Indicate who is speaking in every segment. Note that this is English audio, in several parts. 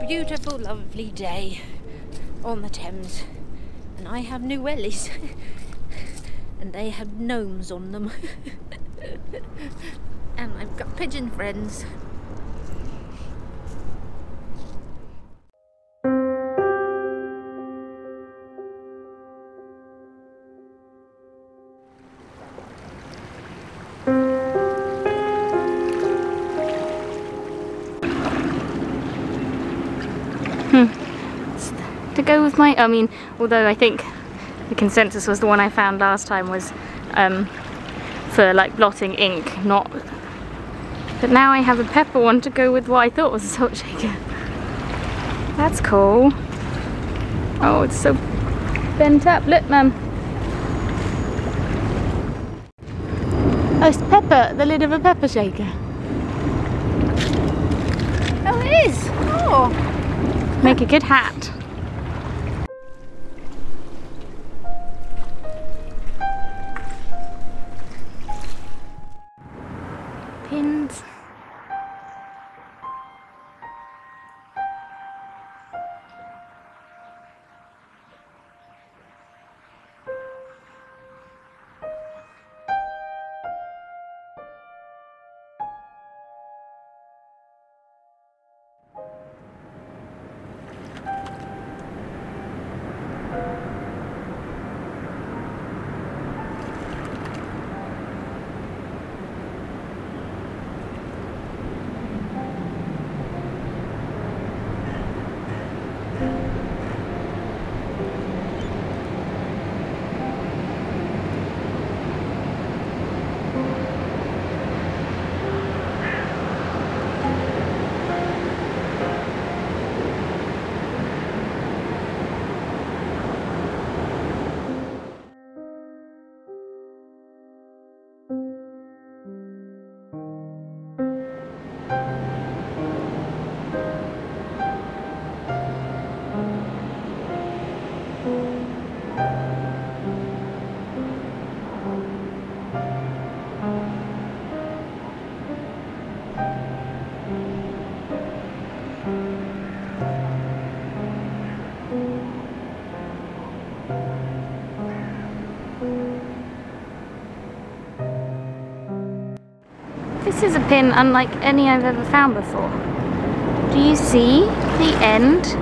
Speaker 1: beautiful, lovely day on the Thames, and I have new wellies, and they have gnomes on them, and I've got pigeon friends.
Speaker 2: To go with my, although I think the consensus was the one I found last time was for like blotting ink, not, but now I have a pepper one to go with what I thought was a salt shaker. That's cool. Oh, it's so bent up. Look, Mum. Oh, it's pepper, the lid of a pepper shaker.
Speaker 1: Oh, it is. Oh,
Speaker 2: make a good hat. Pins. This is a pin unlike any I've ever found before. Do you see the end?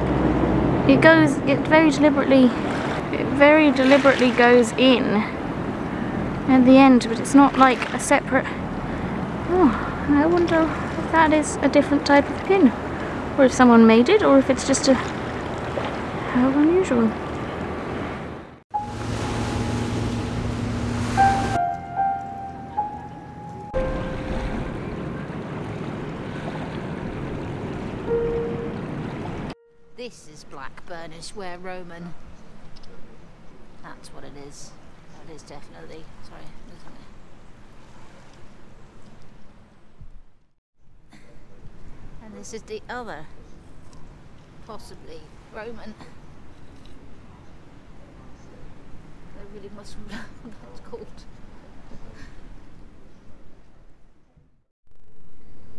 Speaker 2: It very deliberately goes in at the end, but it's not like a separate. Oh, I wonder if that is a different type of pin, or if someone made it, or if it's just a. How unusual.
Speaker 1: this is black burnished ware Roman. That's what it is. That is definitely. Sorry, losing it. And this is the other, possibly Roman. I really must remember what that's called.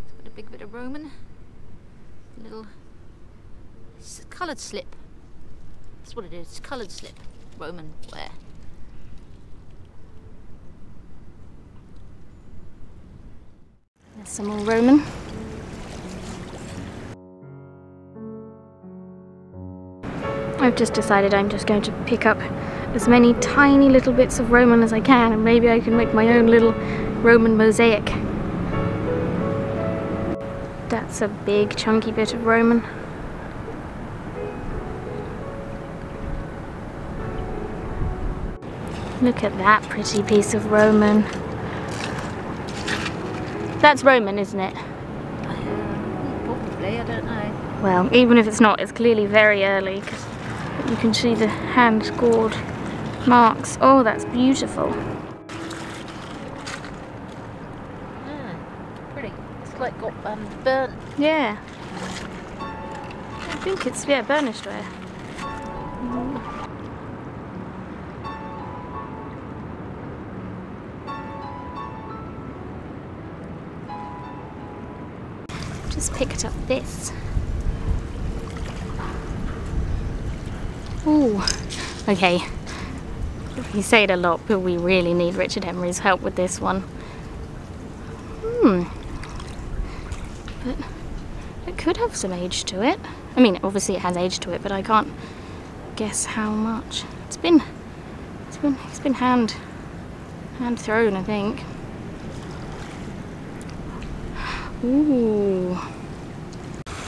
Speaker 1: It's got a big bit of Roman. Little coloured slip. That's what it is. It's coloured slip. Roman ware.
Speaker 2: There's some more Roman. I've just decided I'm just going to pick up as many tiny little bits of Roman as I can, and maybe I can make my own little Roman mosaic. That's a big chunky bit of Roman. Look at that pretty piece of Roman. That's Roman, isn't it?
Speaker 1: Probably, I don't know.
Speaker 2: Well, even if it's not, it's clearly very early, because you can see the hand scored marks. Oh, that's beautiful.
Speaker 1: Yeah, pretty. It's like got burnt.
Speaker 2: Yeah. I think it's, yeah, burnished ware. Just picked up this. Ooh, okay. You say it a lot, but we really need Richard Emery's help with this one. But it could have some age to it. I mean, obviously it has age to it, but I can't guess how much. It's been hand thrown, I think. Ooh.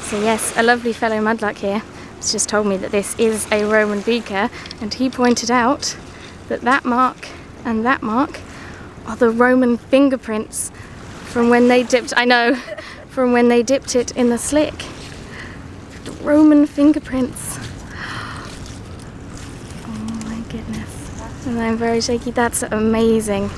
Speaker 2: So yes, a lovely fellow mudlark here has just told me that this is a Roman beaker, and he pointed out that that mark and that mark are the Roman fingerprints from when they dipped, I know, from when they dipped it in the slick. The Roman fingerprints. Oh my goodness. And I'm very shaky. That's amazing.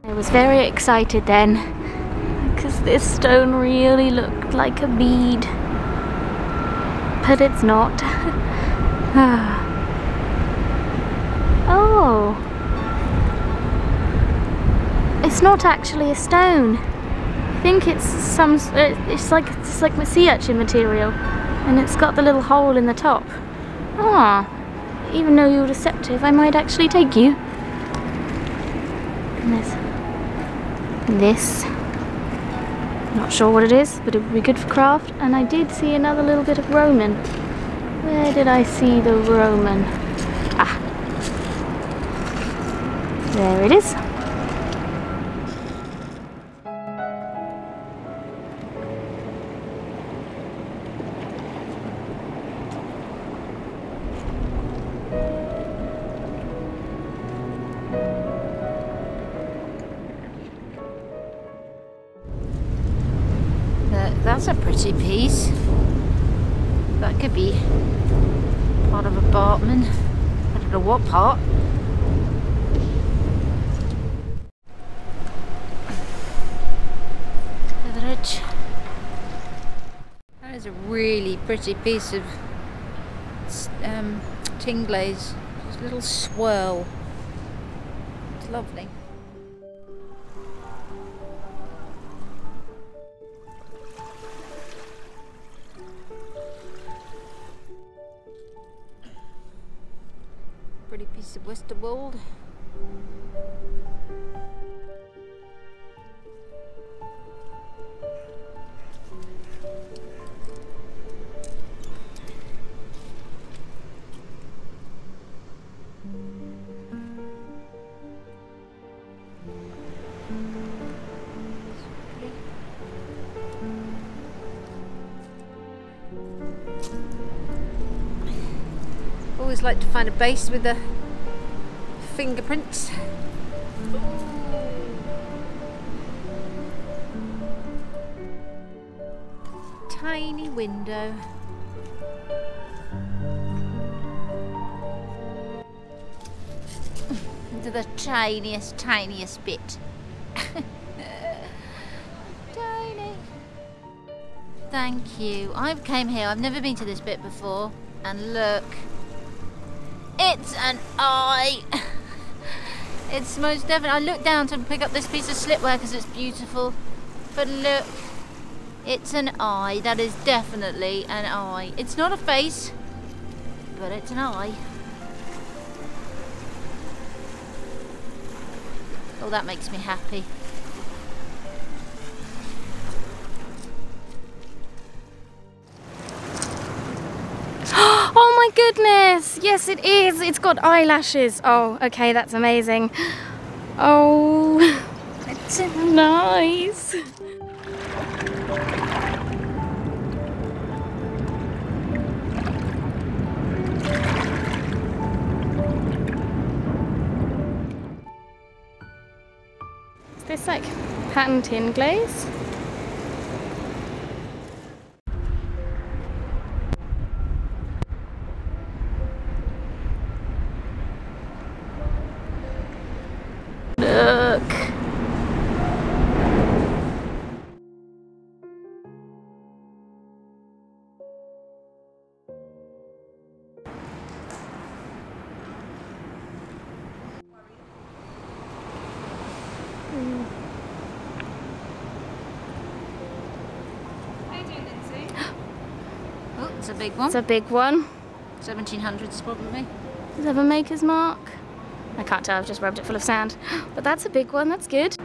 Speaker 2: I was very excited then because this stone really looked like a bead, but it's not. Oh, it's not actually a stone. I think it's it's like sea urchin material, and it's got the little hole in the top. Ah, even though you're deceptive, I might actually take you. And there's this, not sure what it is, but it would be good for craft. And I did see another little bit of Roman. Where did I see the Roman? Ah, there it is.
Speaker 1: That's a pretty piece. That could be part of a Bartman. I don't know what part. Leatherage. That is a really pretty piece of tin glaze. Just a little swirl. It's lovely. Pretty piece of Westerwold. Always like to find a base with the fingerprints. Tiny window. Into the tiniest bit. Tiny. Thank you. I came here, I've never been to this bit before, and look. It's an eye! It's most definitely. I looked down to pick up this piece of slipware because it's beautiful, but look, it's an eye. That is definitely an eye. It's not a face, but it's an eye. Oh, that makes me happy.
Speaker 2: Oh my goodness! Yes, it is! It's got eyelashes! Oh, okay, that's amazing. Oh, it's nice! Is this like pattern tin glaze?
Speaker 1: big one.
Speaker 2: It's a big one.
Speaker 1: 1700s probably.
Speaker 2: Does it have a maker's mark? I can't tell, I've just rubbed it full of sand. But that's a big one, that's good.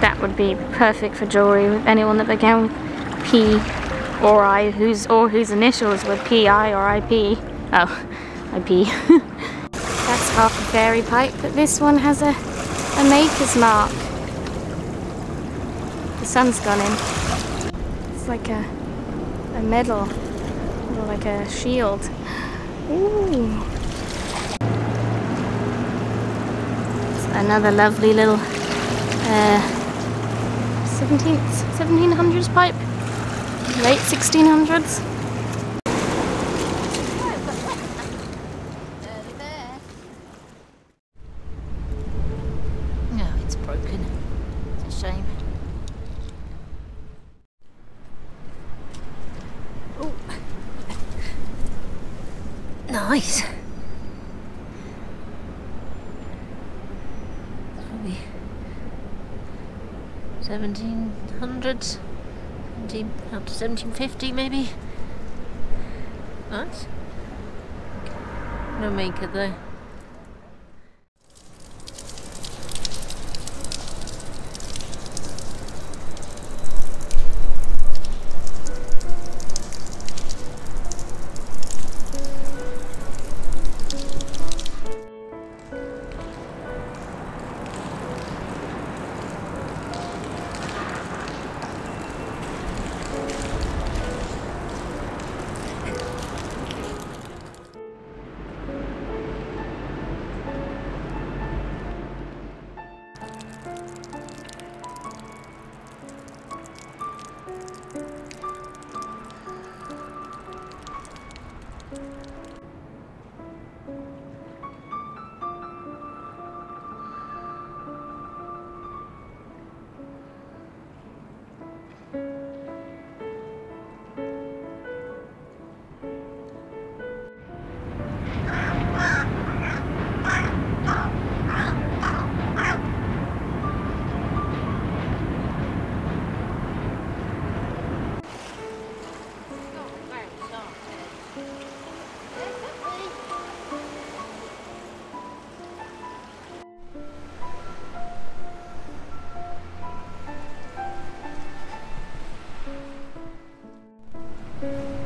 Speaker 2: That would be perfect for jewellery with anyone that began with P or I, whose initials were P.I. or I.P. Oh, I.P. That's half a fairy pipe, but this one has a maker's mark. The sun's gone in. It's like a medal, or like a shield. Ooh. It's another lovely little 1700s pipe, late 1600s.
Speaker 1: No, it's broken. It's a shame. Oh, nice. Probably 1700s, up to 1750 maybe. Nice. No maker though.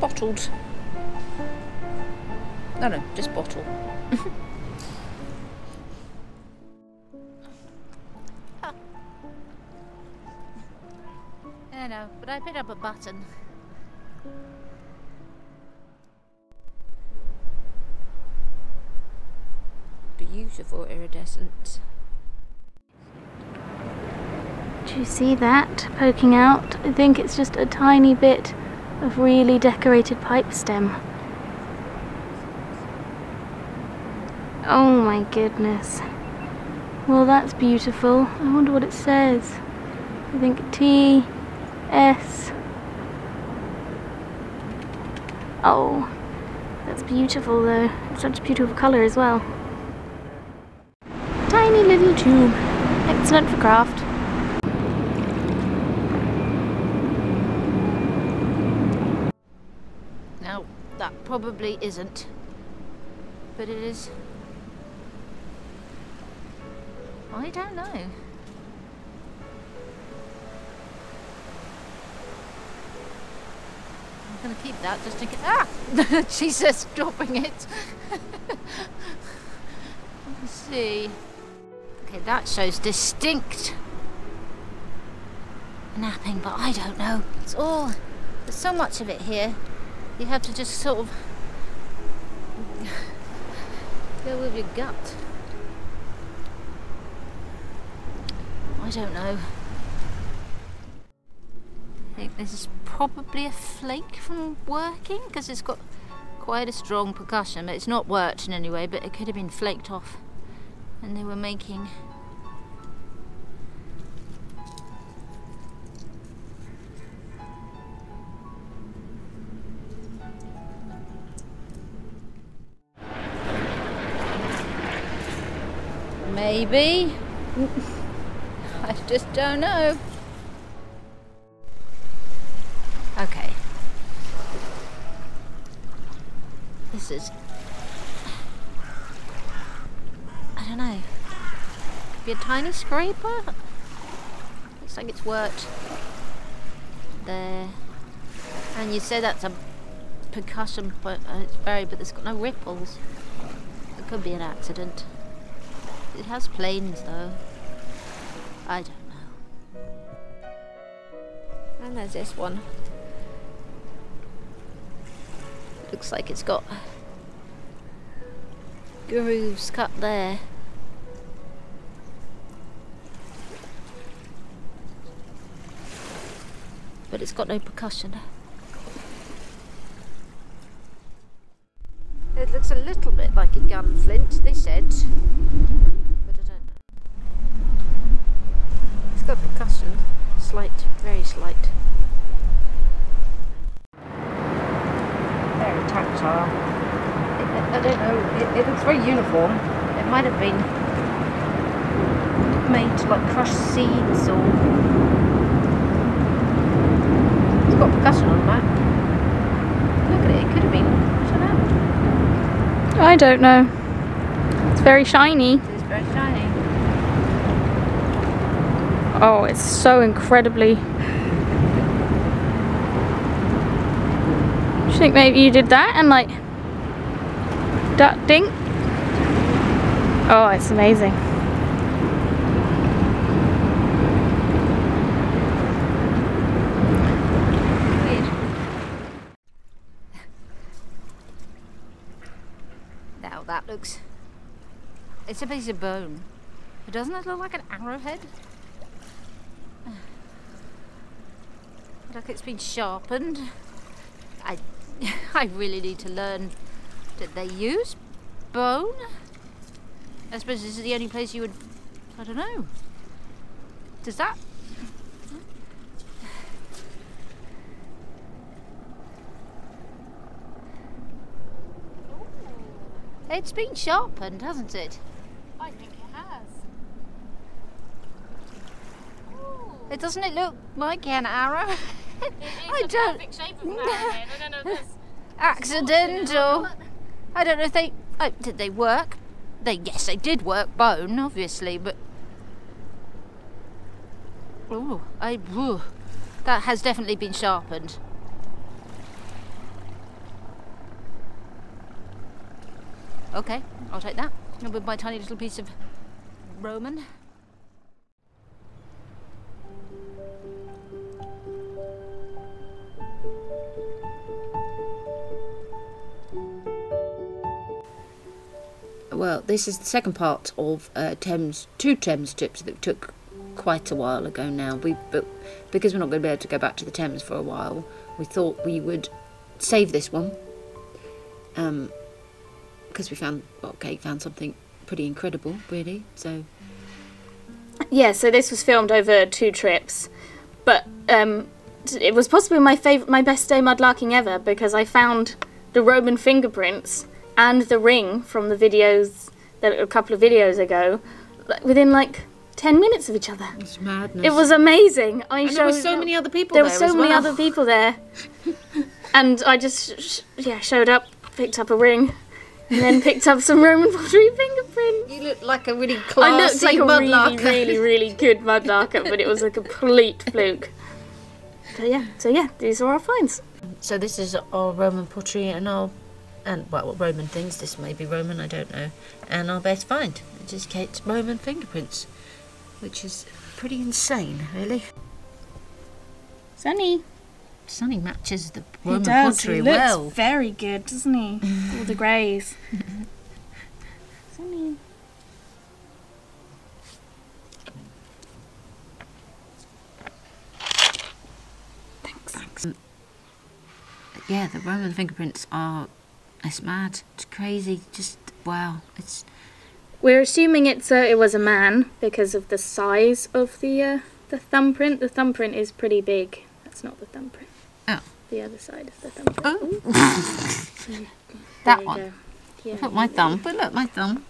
Speaker 1: Bottled. No, just bottle. I know, but I picked up a button. Beautiful iridescent.
Speaker 2: Do you see that poking out? I think it's just a tiny bit of really decorated pipe stem. Oh my goodness. Well, that's beautiful. I wonder what it says. I think T.S. Oh, that's beautiful though. It's such a beautiful colour as well. Tiny little tube. Excellent for craft.
Speaker 1: Now, that probably isn't, but it is. I don't know. I'm going to keep that just in case. Ah! Jesus, dropping it. Let's see. Okay, that shows distinct napping, but I don't know. It's all, there's so much of it here. You have to just sort of go with your gut. I don't know. I think this is probably a flake from working because it's got quite a strong percussion, but it's not worked in any way, but it could have been flaked off and they were making Maybe. I just don't know. Okay. This is... I don't know. Be a tiny scraper? Looks like it's worked. There. And you say that's a percussion point. It's very, but it's got no ripples. It could be an accident. It has planes though. I don't know. And there's this one. Looks like it's got grooves cut there. But it's got no percussion. It looks a little bit like a gun flint, they said. But I don't know. It's got percussion. Slight, very slight. Very tactile. I don't know, it looks very uniform. It might have been made to like crush seeds or... It's got percussion on the back. Look at it, it could have been,
Speaker 2: I don't know. It's very shiny.
Speaker 1: It is very shiny.
Speaker 2: Oh, it's so incredibly... Do you think maybe you did that and like... that ding? Oh, it's amazing.
Speaker 1: Now that looks... It's a piece of bone. But doesn't it look like an arrowhead? Like it's been sharpened. I really need to learn. Did they use bone? I suppose this is the only place you would... I don't know. Does that... It's been sharpened, hasn't it?
Speaker 2: I think it has.
Speaker 1: It doesn't it look like an arrow?
Speaker 2: It is a perfect shape of an arrowhead. I don't know if there's
Speaker 1: accident or... I don't know if they... Oh, did they work? Yes, they did work bone, obviously, but... Ooh, that has definitely been sharpened. Okay, I'll take that. And with my tiny little piece of Roman. Well, this is the second part of two Thames trips that took quite a while ago now. But because we're not going to be able to go back to the Thames for a while, we thought we would save this one. Because we found, well, Kate found something pretty incredible, really. So
Speaker 2: yeah, so this was filmed over 2 trips, but it was possibly my best day mudlarking ever because I found the Roman fingerprints and the ring from the videos a couple of videos ago within like 10 minutes of each other.
Speaker 1: It's madness.
Speaker 2: It was amazing.
Speaker 1: And there were so many other people
Speaker 2: there.
Speaker 1: There
Speaker 2: were so many
Speaker 1: well.
Speaker 2: other people there, and I just showed up, picked up a ring. And then picked up some Roman pottery fingerprints.
Speaker 1: You look like a really classy
Speaker 2: I looked like a
Speaker 1: mudlarker.
Speaker 2: really good mudlarker, but it was a complete fluke. So yeah, these are our finds.
Speaker 1: So this is our Roman pottery and Roman things. This may be Roman, I don't know. And our best find, which is Kate's Roman fingerprints, which is pretty insane, really. Sunny matches the Roman pottery
Speaker 2: he
Speaker 1: well.
Speaker 2: Looks very good, doesn't he? All the greys. Sunny. Thanks.
Speaker 1: Yeah, the Roman fingerprints are... It's mad. It's crazy. Just wow.
Speaker 2: We're assuming it was a man because of the size of the thumbprint. The thumbprint is pretty big. That's not the thumbprint.
Speaker 1: Oh.
Speaker 2: The other side of the thumbprint.
Speaker 1: Oh. That one.
Speaker 2: Yeah.
Speaker 1: Look, my thumb. But look, my thumb.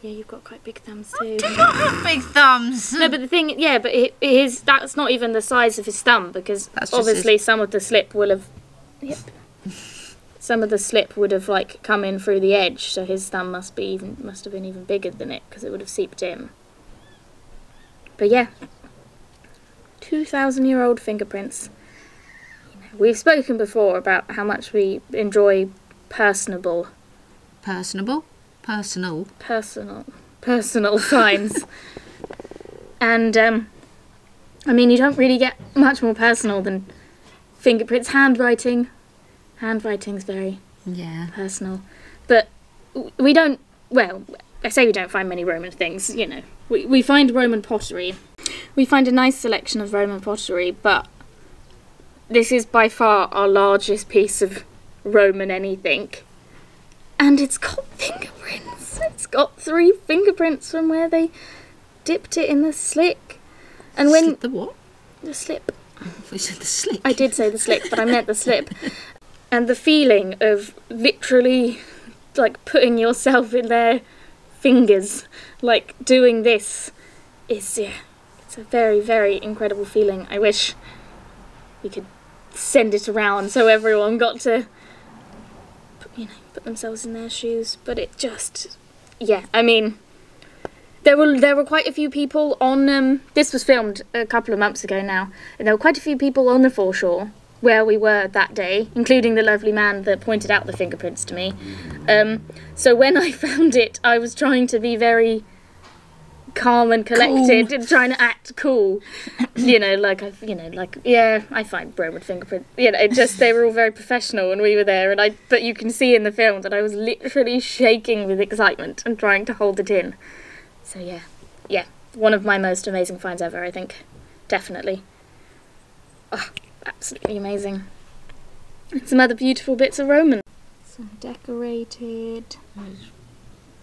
Speaker 2: Yeah, you've got quite big thumbs too.
Speaker 1: I do not have big thumbs.
Speaker 2: No, but the thing, yeah, but that's not even the size of his thumb, because obviously some of the slip will have, some of the slip would have like come in through the edge, so his thumb must have been even bigger than it, because it would have seeped in. But yeah, 2,000-year-old fingerprints. We've spoken before about how much we enjoy personal finds. And I mean, you don't really get much more personal than fingerprints. Handwriting's very personal. But we don't, well, I say we don't find many Roman things, you know. We find Roman pottery. We find a nice selection of Roman pottery, but this is by far our largest piece of Roman anything. And it's got fingerprints. It's got 3 fingerprints from where they dipped it in the slick. And when
Speaker 1: the what?
Speaker 2: The slip.
Speaker 1: You said the slick.
Speaker 2: I did say the slick, but I meant the slip. And the feeling of literally like putting yourself in their fingers, like doing this, is it's a very, very incredible feeling. I wish we could send it around so everyone got to, put themselves in their shoes. But it just, I mean, there were quite a few people on. This was filmed a couple of months ago now, and there were quite a few people on the foreshore where we were that day, including the lovely man that pointed out the fingerprints to me. So when I found it, I was trying to be very calm and collected and trying to act cool. I find Roman fingerprints, they were all very professional when we were there, but you can see in the film that I was literally shaking with excitement and trying to hold it in. So yeah, one of my most amazing finds ever, I think. Definitely. Oh, absolutely amazing. And some other beautiful bits of Roman. Some decorated,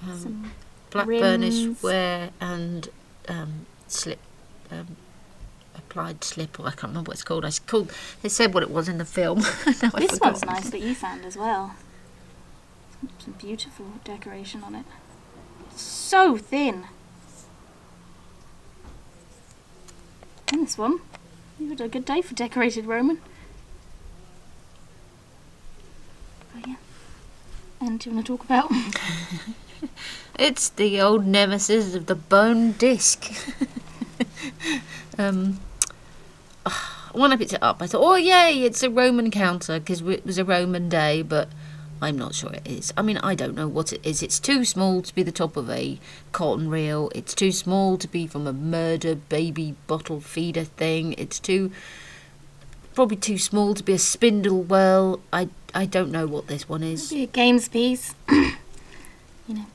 Speaker 2: some
Speaker 1: black burnish ware and slip, applied slip, or I can't remember what it's called. They said what it was in the film.
Speaker 2: This one's nice that you found as well. Some beautiful decoration on it. It's so thin. And this one, you had a good day for decorated Roman. Oh yeah. And do you want to talk about?
Speaker 1: It's the old nemesis of the bone disc. When I picked it up, I thought, oh yay, it's a Roman counter, because it was a Roman day, but I'm not sure it is. I mean, I don't know what it is. It's too small to be the top of a cotton reel. It's too small to be from a murder baby bottle feeder thing. It's probably too small to be a spindle whirl. I don't know what this one is.
Speaker 2: Maybe a games piece.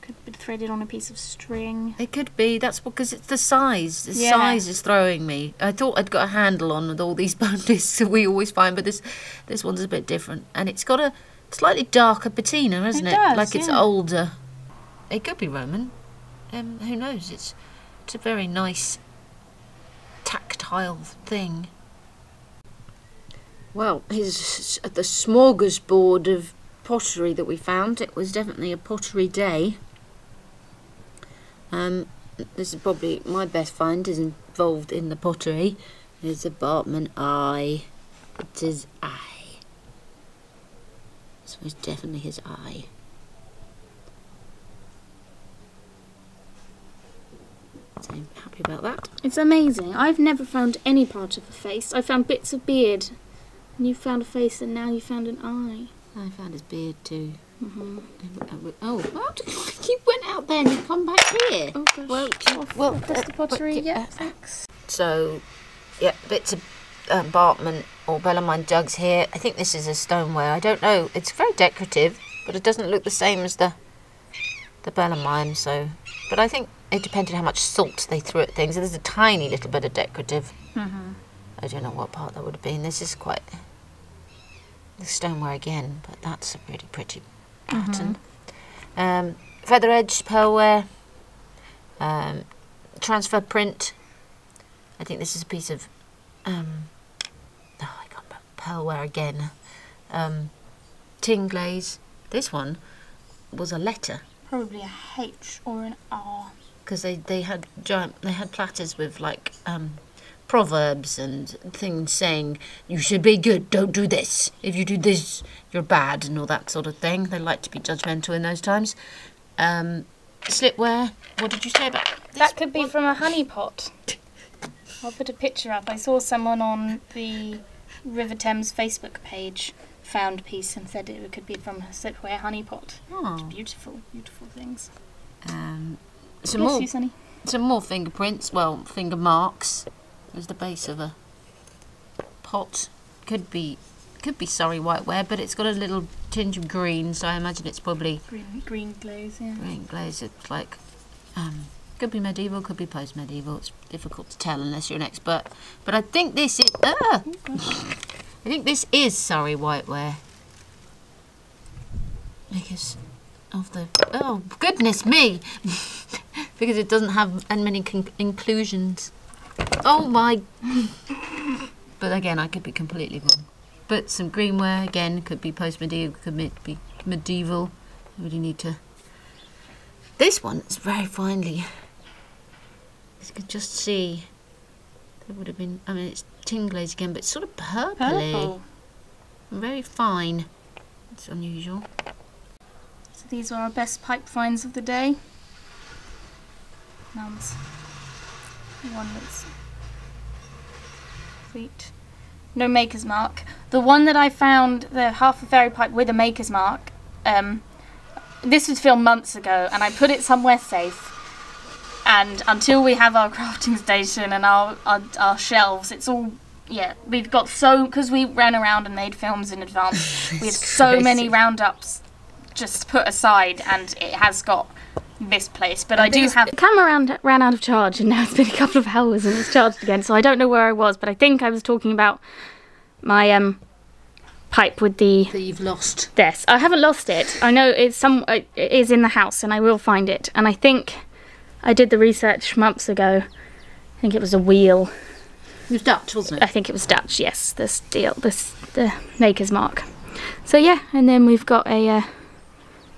Speaker 2: Could be threaded on a piece of string.
Speaker 1: It could be. That's because it's the size. The size is throwing me. I thought I'd got a handle on with all these bone discs that we always find, but this one's a bit different. And it's got a slightly darker patina, hasn't it?
Speaker 2: Does,
Speaker 1: like it's older. It could be Roman. Who knows? It's a very nice tactile thing. Well, the smorgasbord of pottery that we found, it was definitely a pottery day. This is probably my best find is involved in the pottery. It's a Bartman eye. It's his eye. So it's definitely his eye. So I'm happy about that.
Speaker 2: It's amazing. I've never found any part of a face. I found bits of beard, and you found a face, and now you found an eye.
Speaker 1: I found his beard too.
Speaker 2: Mm-hmm.
Speaker 1: Oh, you went out there and you come back here.
Speaker 2: Oh gosh. Well, that's the pottery. Yeah, thanks.
Speaker 1: So, bits of Bartman or Bellarmine jugs here. I think this is a stoneware. I don't know. It's very decorative, but it doesn't look the same as the Bellarmine. So, but I think it depended how much salt they threw at things. There's a tiny little bit of decorative.
Speaker 2: Mm-hmm.
Speaker 1: I don't know what part that would have been. This is quite the stoneware again, but that's a really pretty pattern. Mm-hmm. Feather edge pearlware, transfer print. I think this is a piece of pearlware again. Tin glaze. This one was a letter.
Speaker 2: Probably a H or an R.
Speaker 1: Because they had platters with like proverbs and things saying you should be good, don't do this. If you do this, you're bad, and all that sort of thing. They like to be judgmental in those times. Slipware. What did you say about this?
Speaker 2: That could be from a honey pot. I'll put a picture up. I saw someone on the River Thames Facebook page found a piece and said it could be from a slipware honey pot.
Speaker 1: Oh.
Speaker 2: Beautiful, beautiful things.
Speaker 1: Some more fingerprints. Well, finger marks. There's the base of a pot. Could be Surrey whiteware, but it's got a little tinge of green, so I imagine it's probably
Speaker 2: green glaze. Yeah.
Speaker 1: Green glaze. It's like could be medieval, could be post-medieval. It's difficult to tell unless you're an expert. But I think this is. I think this is Surrey whiteware because of the. Oh goodness me! Because it doesn't have many inclusions. Oh my! But again, I could be completely wrong. But some greenware again could be post-medieval, could be medieval. You really need to. This one is very finely. You could just see. There would have been. I mean, it's tin glaze again, but it's sort of purpley.
Speaker 2: Purple.
Speaker 1: Very fine. It's unusual.
Speaker 2: So these are our best pipe finds of the day. Mum's one that's complete. No maker's mark. The one that I found, the half a fairy pipe with a maker's mark, this was filmed months ago, and I put it somewhere safe. And until we have our crafting station and our shelves, it's all, yeah, we've got because we ran around and made films in advance. We had so many roundups just put aside, and it has got this place. But I do have... The camera ran out of charge, and now it's been a couple of hours and it's charged again, so I don't know where I was, but I think I was talking about my pipe with the...
Speaker 1: That you've lost.
Speaker 2: This. I haven't lost it. I know it is in the house, and I will find it. And I think I did the research months ago. I think it was a wheel.
Speaker 1: It was Dutch, wasn't it?
Speaker 2: I think it was Dutch, yes. The maker's mark. So yeah, and then we've got a...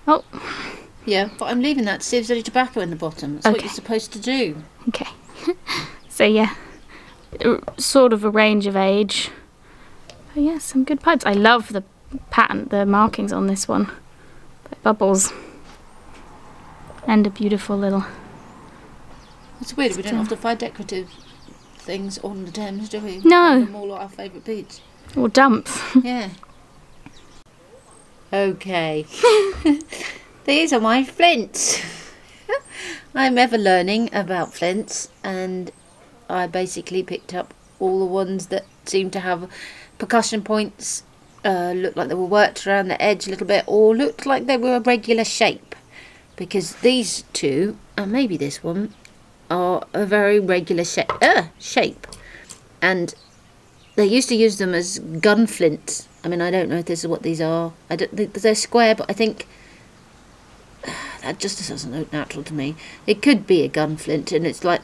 Speaker 2: oh.
Speaker 1: Yeah, but I'm leaving that to see if there's any tobacco in the bottom. That's what you're supposed to do.
Speaker 2: Okay. So yeah, sort of a range of age. But yeah, some good pipes. I love the pattern, the markings on this one. The bubbles. And a beautiful little...
Speaker 1: It's weird, we don't have to find decorative things on the Thames, do we?
Speaker 2: No.
Speaker 1: Them all our favourite beads.
Speaker 2: Or dumps.
Speaker 1: Yeah. Okay. These are my flints. I'm ever learning about flints, and I basically picked up all the ones that seem to have percussion points, looked like they were worked around the edge a little bit, or looked like they were a regular shape. Because these two, and maybe this one, are a very regular shape. And they used to use them as gun flints. I mean, I don't know if this is what these are. They're square, but I think that just doesn't look natural to me. It could be a gun flint, and it's like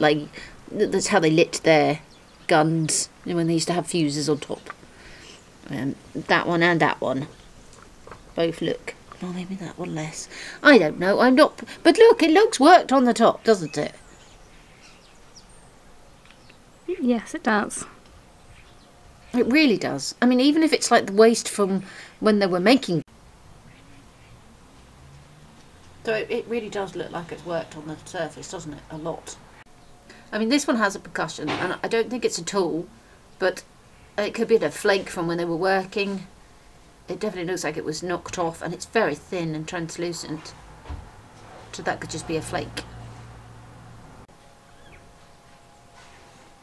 Speaker 1: that's how they lit their guns when they used to have fuses on top. That one and that one both look. Oh, maybe that one less. I don't know. I'm not. But look, it looks worked on the top, doesn't it?
Speaker 2: Yes, it does.
Speaker 1: It really does. I mean, even if it's like the waste from when they were making. So it really does look like it's worked on the surface, doesn't it? A lot. I mean, this one has a percussion, and I don't think it's a tool, but it could be a flake from when they were working. It definitely looks like it was knocked off, and it's very thin and translucent. So that could just be a flake.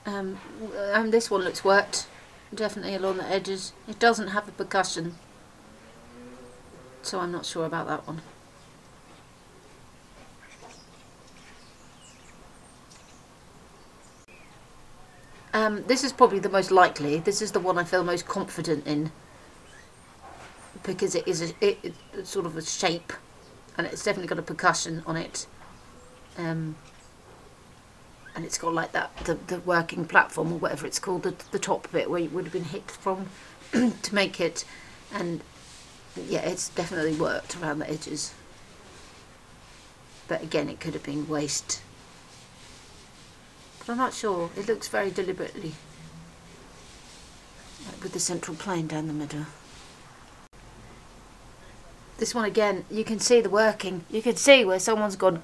Speaker 1: And this one looks worked, definitely along the edges. It doesn't have a percussion, so I'm not sure about that one. This is probably the most likely. This is the one I feel most confident in, because it is it's sort of a shape, and it's definitely got a percussion on it. And it's got like that, the working platform or whatever it's called, the top bit where it would have been hit from to make it, and yeah, it's definitely worked around the edges. But again, it could have been waste. But I'm not sure. It looks very deliberately. Like with the central plane down the middle. This one again, you can see the working. You can see where someone's gone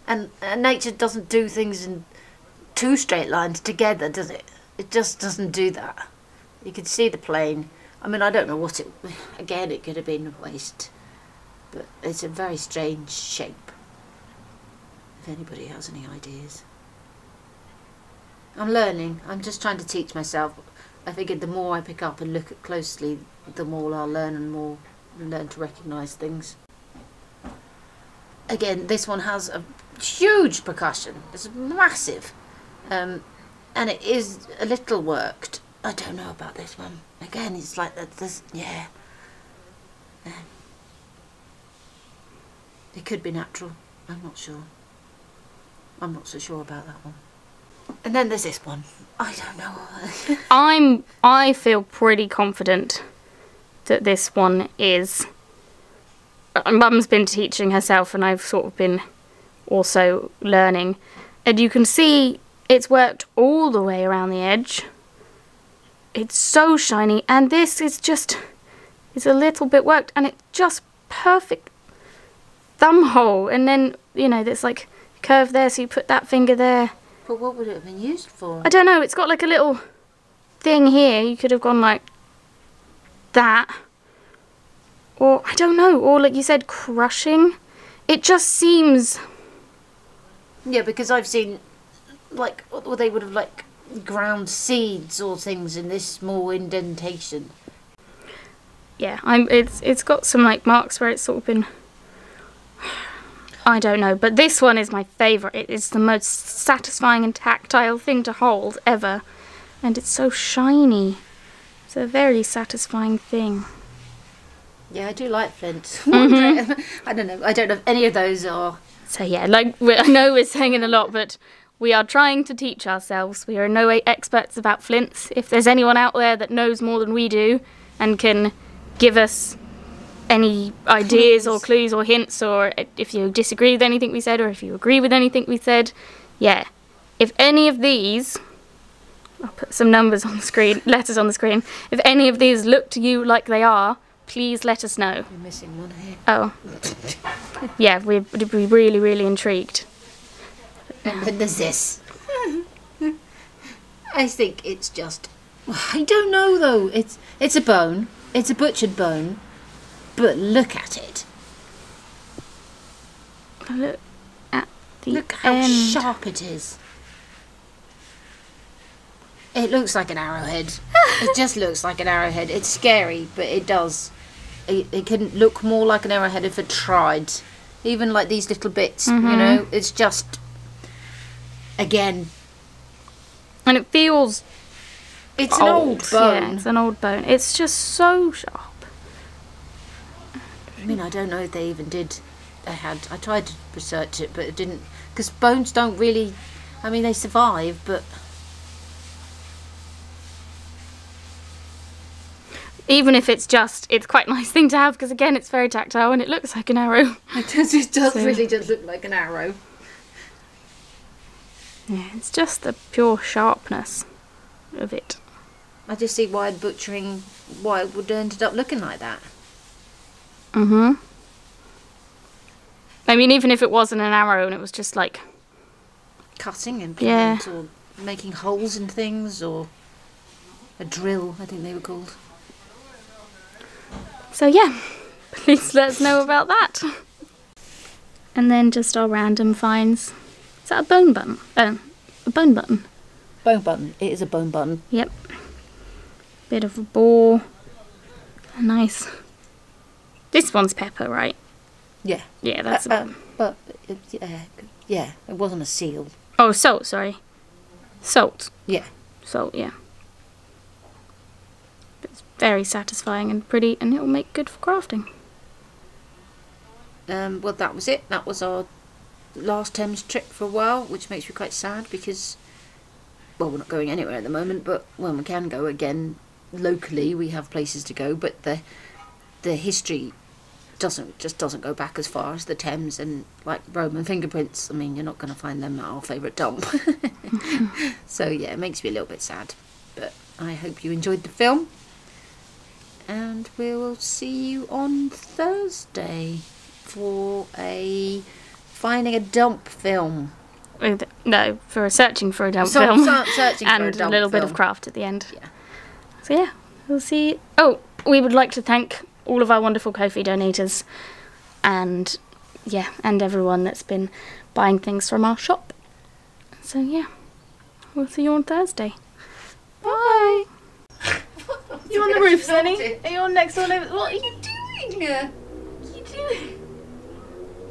Speaker 1: and nature doesn't do things in 2 straight lines together, does it? It just doesn't do that. You can see the plane. I mean, I don't know what it... Again, it could have been a waste. But it's a very strange shape. If anybody has any ideas. I'm learning. I'm just trying to teach myself. I figured the more I pick up and look at closely, the more I'll learn and more learn to recognise things. Again, this one has a huge percussion. It's massive. And it is a little worked. I don't know about this one. Again, it's like that. Yeah. It could be natural. I'm not sure. I'm not so sure about that one. And then there's this one. I don't know.
Speaker 2: I feel pretty confident that this one is. Mum's been teaching herself, and I've sort of been also learning. And you can see it's worked all the way around the edge. It's so shiny, and this is just, it's a little bit worked, and it's just perfect thumb hole. And then, you know, there's like curve there, so you put that finger there.
Speaker 1: But what would it have been used for?
Speaker 2: I don't know, it's got like a little thing here. You could have gone like that. Or, I don't know, or like you said, crushing. It just seems...
Speaker 1: Yeah, because I've seen, like, or they would have, like, ground seeds or things in this small indentation.
Speaker 2: Yeah, it's got some, like, marks where it's sort of been... I don't know, but this one is my favourite. It is the most satisfying and tactile thing to hold ever. And it's so shiny. It's a very satisfying thing.
Speaker 1: Yeah, I do like flint. I don't know. I don't know if any of those are.
Speaker 2: So yeah, like I know we're saying it a lot, but we are trying to teach ourselves. We are in no way experts about flints. If there's anyone out there that knows more than we do and can give us any ideas or clues or hints, or if you disagree with anything we said or if you agree with anything we said, yeah. If any of these, I'll put some numbers on the screen, letters on the screen. If any of these look to you like they are, please let us know.
Speaker 1: You're missing one here.
Speaker 2: Oh. Yeah, we'd be really, really intrigued.
Speaker 1: And then there's this. I think it's just... I don't know, though. It's a bone. It's a butchered bone. But look at it.
Speaker 2: Look at the
Speaker 1: Look how
Speaker 2: end.
Speaker 1: sharp it is. It looks like an arrowhead. It just looks like an arrowhead. It's scary, but it does. It can look more like an arrowhead if it tried. Even like these little bits, you know, it's just, again.
Speaker 2: And it feels
Speaker 1: It's an old bone.
Speaker 2: Yeah, it's an old bone. It's just so sharp.
Speaker 1: I mean, I don't know if they even did. I tried to research it, but it didn't. Because bones don't really, I mean, they survive, but...
Speaker 2: Even if it's quite a nice thing to have, because again, it's very tactile and it looks like an arrow.
Speaker 1: It does really just look like an arrow.
Speaker 2: Yeah, it's just the pure sharpness of it.
Speaker 1: I just see why it would ended up looking like that.
Speaker 2: I mean, even if it wasn't an arrow and it was just like...
Speaker 1: Cutting implements, or making holes in things, or a drill, I think they were called. So yeah, please let us know about that. And then just our random finds. Is that a bone button? A bone button. Bone button. It is a bone button. Yep. Bit of a boar. A nice... This one's pepper, right? Yeah. Yeah, that's but yeah, it wasn't a seal. Oh, salt, sorry. Salt. Yeah. Salt, yeah. It's very satisfying and pretty, and it'll make good for crafting. Well, that was it. That was our last Thames trip for a while, which makes me quite sad because, well, we're not going anywhere at the moment, but when we can go again locally, we have places to go, but the history just doesn't go back as far as the Thames and like Roman fingerprints. I mean, you're not going to find them at our favourite dump. So yeah, it makes me a little bit sad. But I hope you enjoyed the film, and we will see you on Thursday for a finding a dump film.
Speaker 2: No, for a searching for a dump film.
Speaker 1: Searching
Speaker 2: and
Speaker 1: for a dump
Speaker 2: little
Speaker 1: film.
Speaker 2: bit of craft at the end.
Speaker 1: Yeah.
Speaker 2: So yeah, we'll see. Oh, we would like to thank all of our wonderful Ko-fi donators, and yeah, and everyone that's been buying things from our shop. So yeah, we'll see you on Thursday. Bye. You on the roof, Sunny? Are you on next door? What are you doing? What are you doing?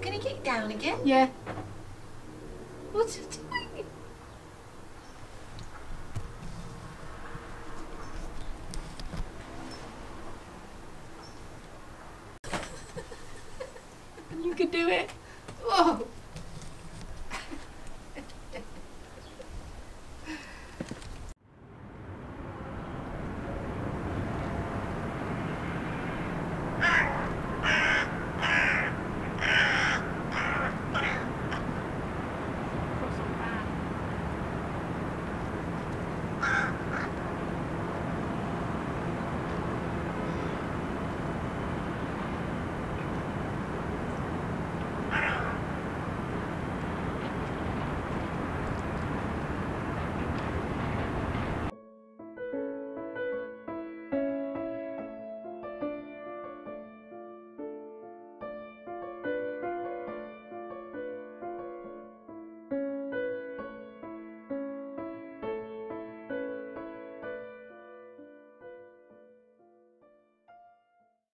Speaker 1: Can you get down again?
Speaker 2: Yeah.
Speaker 1: What's it doing?
Speaker 2: You could do it.
Speaker 1: Whoa.